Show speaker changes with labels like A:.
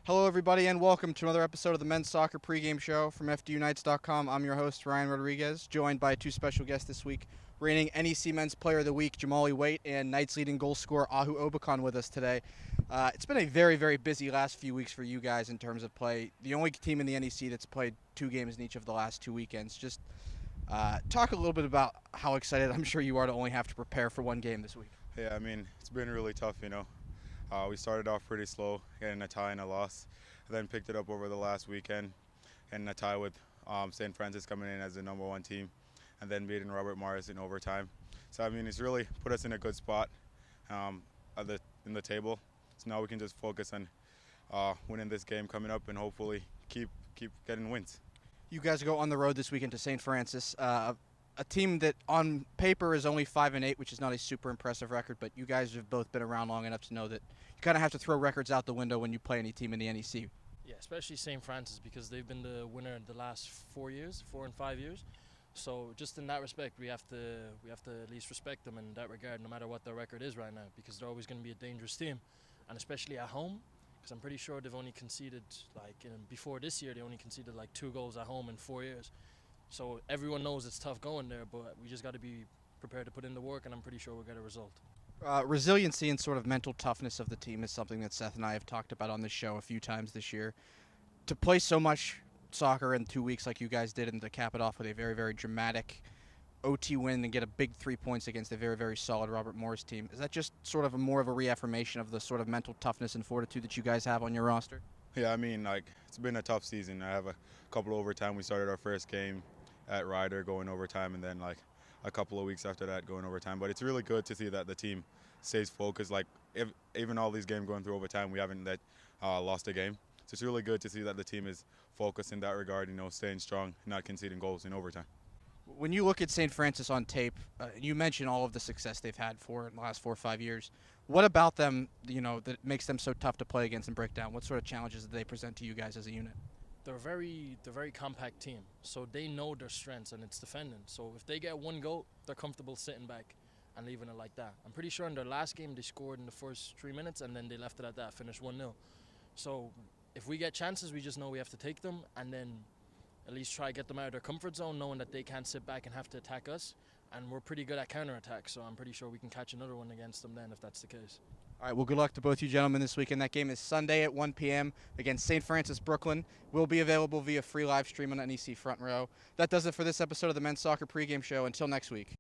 A: Hello, everybody, and welcome to another episode of the Men's Soccer Pregame Show from FDUNights.com. I'm your host, Ryan Rodriguez, joined by two special guests this week. Reigning NEC Men's Player of the Week, Jamali Waite, and Knights leading goal scorer, Ahu Obakan, with us today. It's been a very, very busy last few weeks for you guys in terms of play. The only team in the NEC that's played 2 games in each of the last 2 weekends. Just talk a little bit about how excited I'm sure you are to only have to prepare for 1 game this week.
B: Yeah, I mean, it's been really tough, you know. We started off pretty slow, getting a tie and a loss, then picked it up over the last weekend, getting a tie with St. Francis coming in as the #1 team, and then beating Robert Morris in overtime. So, I mean, it's really put us in a good spot in the table. So now we can just focus on winning this game coming up and hopefully keep getting wins.
A: You guys go on the road this weekend to St. Francis, a team that on paper is only 5-8, which is not a super impressive record, but you guys have both been around long enough to know that you kind of have to throw records out the window when you play any team in the NEC.
C: Yeah, especially St. Francis, because they've been the winner the last 4 and 5 years. So just in that respect, we have to at least respect them in that regard, no matter what their record is right now, because they're always going to be a dangerous team, and especially at home, because I'm pretty sure they've only conceded before this year they only conceded 2 goals at home in 4 years. So everyone knows it's tough going there, but we just got to be prepared to put in the work, and I'm pretty sure we'll get a result.
A: Resiliency and sort of mental toughness of the team is something that Seth and I have talked about on this show a few times this year. To play so much soccer in 2 weeks like you guys did, and to cap it off with a very, very dramatic OT win and get a big 3 points against a very, very solid Robert Morris team, is that just sort of more of a reaffirmation of the sort of mental toughness and fortitude that you guys have on your roster?
B: Yeah, I mean, it's been a tough season. I have a couple of overtime. We started our first game at Ryder going overtime, and then a couple of weeks after that going overtime. But it's really good to see that the team stays focused. Even all these games going through overtime, we haven't lost a game. So it's really good to see that the team is focused in that regard, staying strong, not conceding goals in overtime.
A: When you look at St. Francis on tape, you mentioned all of the success they've had in the last 4 or 5 years. What about them, that makes them so tough to play against and break down? What sort of challenges do they present to you guys as a unit?
C: They're a very compact team, so they know their strengths, and it's defending. So if they get 1 goal, they're comfortable sitting back and leaving it like that. I'm pretty sure in their last game they scored in the first 3 minutes, and then they left it at that, finished 1-0. So if we get chances, we just know we have to take them, and then at least try to get them out of their comfort zone, knowing that they can't sit back and have to attack us. And we're pretty good at counterattack, so I'm pretty sure we can catch another one against them then if that's the case.
A: All right, well, good luck to both you gentlemen this weekend. That game is Sunday at 1 p.m. against St. Francis Brooklyn. Will be available via free live stream on NEC Front Row. That does it for this episode of the Men's Soccer Pregame Show. Until next week.